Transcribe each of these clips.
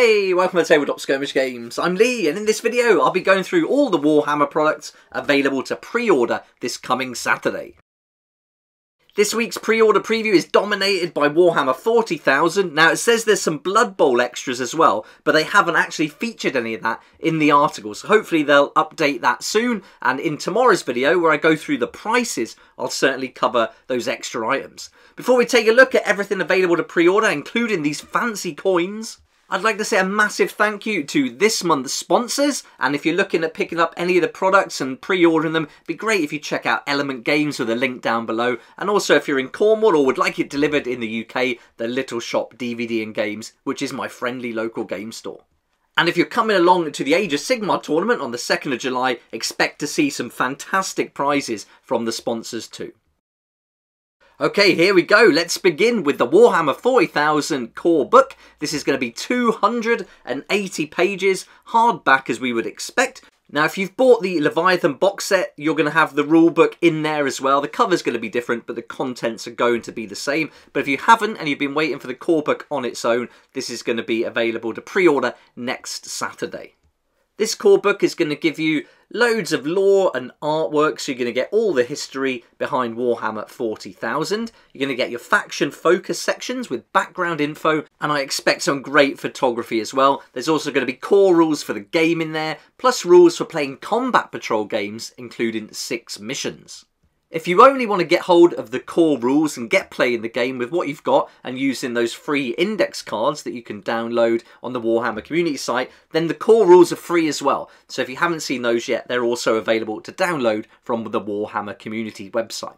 Hey, welcome to Tabletop Skirmish Games. I'm Lee, and in this video I'll be going through all the Warhammer products available to pre-order this coming Saturday. This week's pre-order preview is dominated by Warhammer 40,000. Now it says there's some Blood Bowl extras as well, but they haven't actually featured any of that in the article, so hopefully they'll update that soon, and in tomorrow's video where I go through the prices, I'll certainly cover those extra items. Before we take a look at everything available to pre-order, including these fancy coins, I'd like to say a massive thank you to this month's sponsors, and if you're looking at picking up any of the products and pre-ordering them, it'd be great if you check out Element Games with a link down below, and also if you're in Cornwall or would like it delivered in the UK, the Little Shop DVD and Games, which is my friendly local game store. And if you're coming along to the Age of Sigmar tournament on the 2nd of July, expect to see some fantastic prizes from the sponsors too. Okay, here we go. Let's begin with the Warhammer 40,000 core book. This is going to be 280 pages, hardback as we would expect. Now, if you've bought the Leviathan box set, you're going to have the rule book in there as well. The cover's going to be different, but the contents are going to be the same. But if you haven't and you've been waiting for the core book on its own, this is going to be available to pre-order next Saturday. This core book is going to give you loads of lore and artwork, so you're going to get all the history behind Warhammer 40,000. You're going to get your faction focus sections with background info, and I expect some great photography as well. There's also going to be core rules for the game in there, plus rules for playing combat patrol games, including 6 missions. If you only want to get hold of the core rules and get playing the game with what you've got and using those free index cards that you can download on the Warhammer community site, then the core rules are free as well. So if you haven't seen those yet, they're also available to download from the Warhammer community website.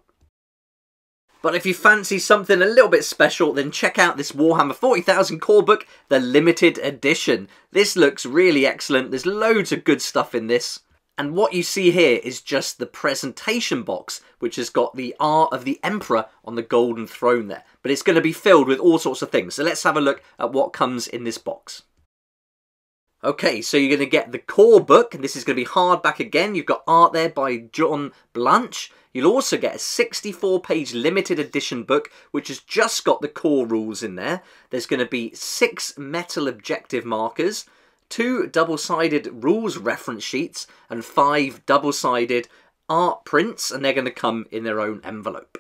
But if you fancy something a little bit special, then check out this Warhammer 40,000 core book, the limited edition. This looks really excellent. There's loads of good stuff in this. And what you see here is just the presentation box, which has got the Art of the Emperor on the golden throne there. But it's going to be filled with all sorts of things. So let's have a look at what comes in this box. Okay, so you're going to get the core book, and this is going to be hardback again. You've got art there by John Blanche. You'll also get a 64-page limited edition book, which has just got the core rules in there. There's going to be 6 metal objective markers, 2 double-sided rules reference sheets, and 5 double-sided art prints, and they're going to come in their own envelope.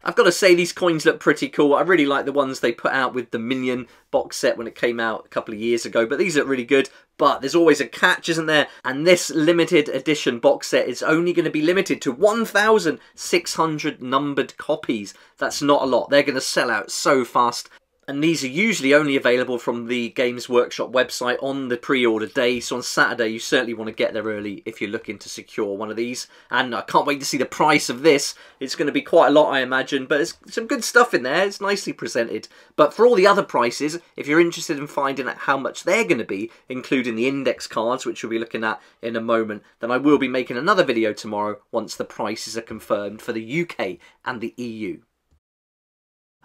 I've got to say, these coins look pretty cool. I really like the ones they put out with the Minion box set when it came out a couple of years ago, but these look really good. But there's always a catch, isn't there? And this limited edition box set is only going to be limited to 1,600 numbered copies. That's not a lot. They're going to sell out so fast. And these are usually only available from the Games Workshop website on the pre-order day. So on Saturday, you certainly want to get there early if you're looking to secure one of these. And I can't wait to see the price of this. It's going to be quite a lot, I imagine. But there's some good stuff in there. It's nicely presented. But for all the other prices, if you're interested in finding out how much they're going to be, including the index cards, which we'll be looking at in a moment, then I will be making another video tomorrow once the prices are confirmed for the UK and the EU.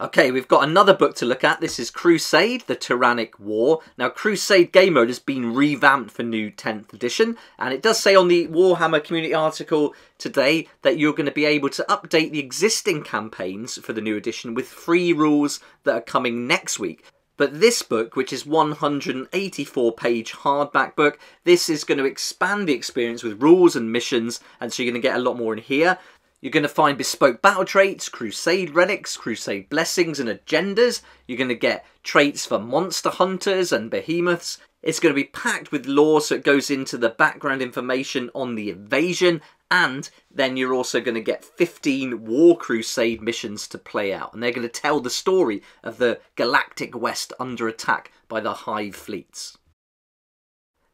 Okay, we've got another book to look at. This is Crusade, the Tyrannic War. Now, Crusade game mode has been revamped for new 10th edition, and it does say on the Warhammer community article today that you're going to be able to update the existing campaigns for the new edition with free rules that are coming next week. But this book, which is 184-page hardback book, this is going to expand the experience with rules and missions, and so you're going to get a lot more in here. You're going to find bespoke battle traits, crusade relics, crusade blessings and agendas. You're going to get traits for monster hunters and behemoths. It's going to be packed with lore, so it goes into the background information on the invasion. And then you're also going to get 15 War Crusade missions to play out. And they're going to tell the story of the Galactic West under attack by the Hive fleets.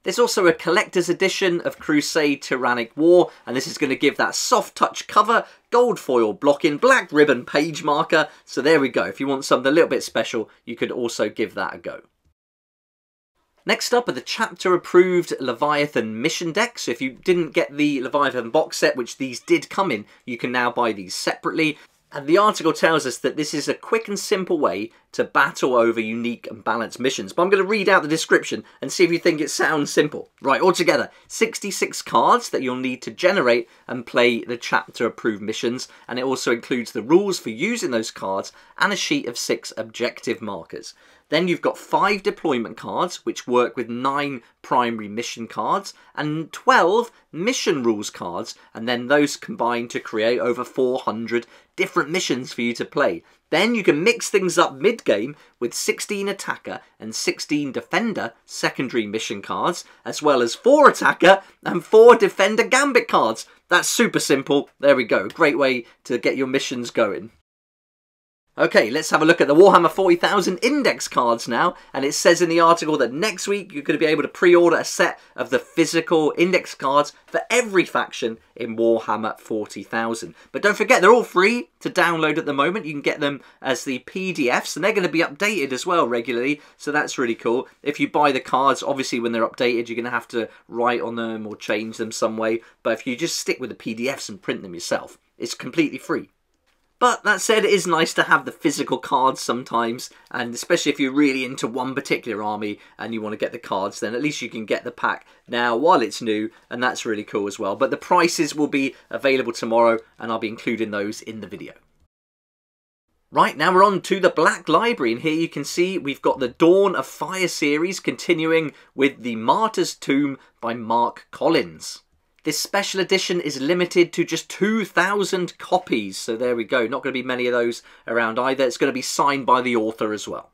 There's also a collector's edition of Crusade Tyrannic War, and this is going to give that soft touch cover, gold foil blocking, black ribbon page marker. So there we go. If you want something a little bit special, you could also give that a go. Next up are the chapter-approved Leviathan mission decks. So if you didn't get the Leviathan box set, which these did come in, you can now buy these separately. And the article tells us that this is a quick and simple way to battle over unique and balanced missions. But I'm going to read out the description and see if you think it sounds simple. Right, altogether, 66 cards that you'll need to generate and play the chapter approved missions. And it also includes the rules for using those cards and a sheet of 6 objective markers. Then you've got 5 deployment cards, which work with 9 primary mission cards and 12 mission rules cards, and then those combine to create over 400 different missions for you to play. Then you can mix things up mid-game with 16 attacker and 16 defender secondary mission cards, as well as 4 attacker and 4 defender gambit cards. That's super simple. There we go. Great way to get your missions going. Okay, let's have a look at the Warhammer 40,000 index cards now, and it says in the article that next week you're going to be able to pre-order a set of the physical index cards for every faction in Warhammer 40,000. But don't forget, they're all free to download at the moment. You can get them as the PDFs, and they're going to be updated as well regularly, so that's really cool. If you buy the cards, obviously when they're updated, you're going to have to write on them or change them some way, but if you just stick with the PDFs and print them yourself, it's completely free. But that said, it is nice to have the physical cards sometimes, and especially if you're really into one particular army and you want to get the cards, then at least you can get the pack now while it's new, and that's really cool as well. But the prices will be available tomorrow, and I'll be including those in the video. Right, now we're on to the Black Library, and here you can see we've got the Dawn of Fire series continuing with the Martyr's Tomb by Mark Collins. This special edition is limited to just 2,000 copies, so there we go. Not going to be many of those around either. It's going to be signed by the author as well.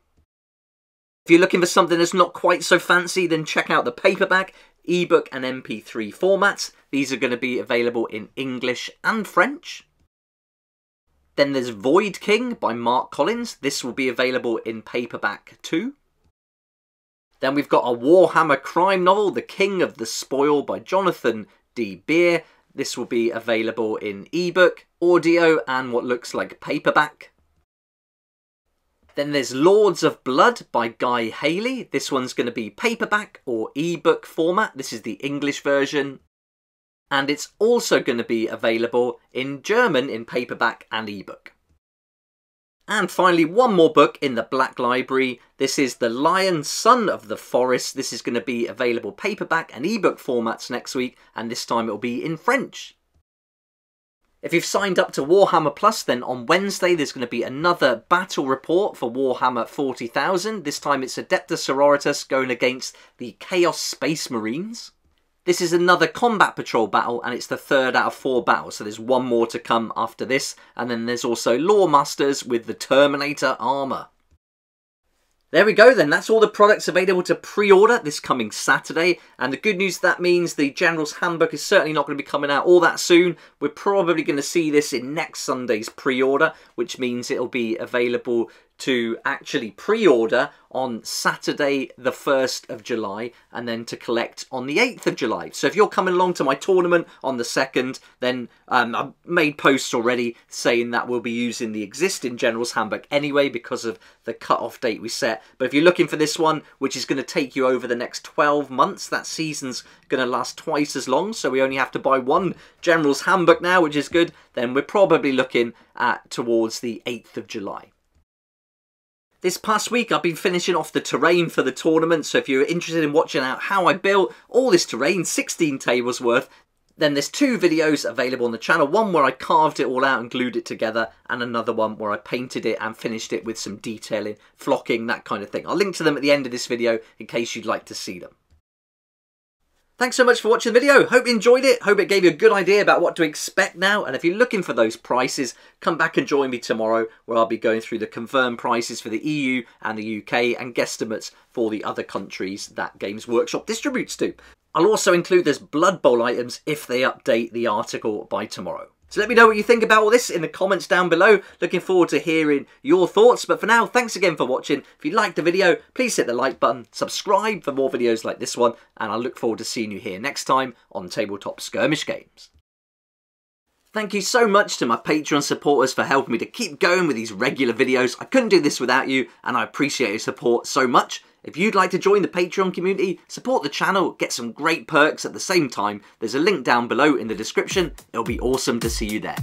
If you're looking for something that's not quite so fancy, then check out the paperback, ebook and MP3 formats. These are going to be available in English and French. Then there's Void King by Mark Collins. This will be available in paperback too. Then we've got a Warhammer crime novel, The King of the Spoil by Jonathan D. Beer. This will be available in ebook, audio and what looks like paperback. Then there's Lords of Blood by Guy Haley. This one's going to be paperback or ebook format. This is the English version. And it's also going to be available in German in paperback and ebook. And finally, one more book in the Black Library. This is The Lion, Son of the Forest. This is going to be available paperback and ebook formats next week, and this time it will be in French. If you've signed up to Warhammer Plus, then on Wednesday there's going to be another battle report for Warhammer 40,000. This time it's Adeptus Sororitas going against the Chaos Space Marines. This is another combat patrol battle, and it's the 3rd out of 4 battles, so there's one more to come after this. And then there's also Lore Masters with the Terminator armour. There we go then, that's all the products available to pre-order this coming Saturday, and the good news that means the General's Handbook is certainly not going to be coming out all that soon. We're probably going to see this in next Sunday's pre-order, which means it'll be available to actually pre-order on Saturday the 1st of July and then to collect on the 8th of July. So if you're coming along to my tournament on the 2nd, then I've made posts already saying that we'll be using the existing General's Handbook anyway because of the cut-off date we set. But if you're looking for this one, which is going to take you over the next 12 months, that season's going to last twice as long, so we only have to buy one General's Handbook now, which is good, then we're probably looking at towards the 8th of July. This past week I've been finishing off the terrain for the tournament, so if you're interested in watching out how I built all this terrain, 16 tables worth, then there's 2 videos available on the channel. One where I carved it all out and glued it together, and another one where I painted it and finished it with some detailing, flocking, that kind of thing. I'll link to them at the end of this video in case you'd like to see them. Thanks so much for watching the video. Hope you enjoyed it. Hope it gave you a good idea about what to expect now. And if you're looking for those prices, come back and join me tomorrow where I'll be going through the confirmed prices for the EU and the UK and guesstimates for the other countries that Games Workshop distributes to. I'll also include those Blood Bowl items if they update the article by tomorrow. So let me know what you think about all this in the comments down below. Looking forward to hearing your thoughts. But for now, thanks again for watching. If you liked the video, please hit the like button, subscribe for more videos like this one, and I look forward to seeing you here next time on Tabletop Skirmish Games. Thank you so much to my Patreon supporters for helping me to keep going with these regular videos. I couldn't do this without you, and I appreciate your support so much. If you'd like to join the Patreon community, support the channel, get some great perks at the same time, there's a link down below in the description. It'll be awesome to see you there.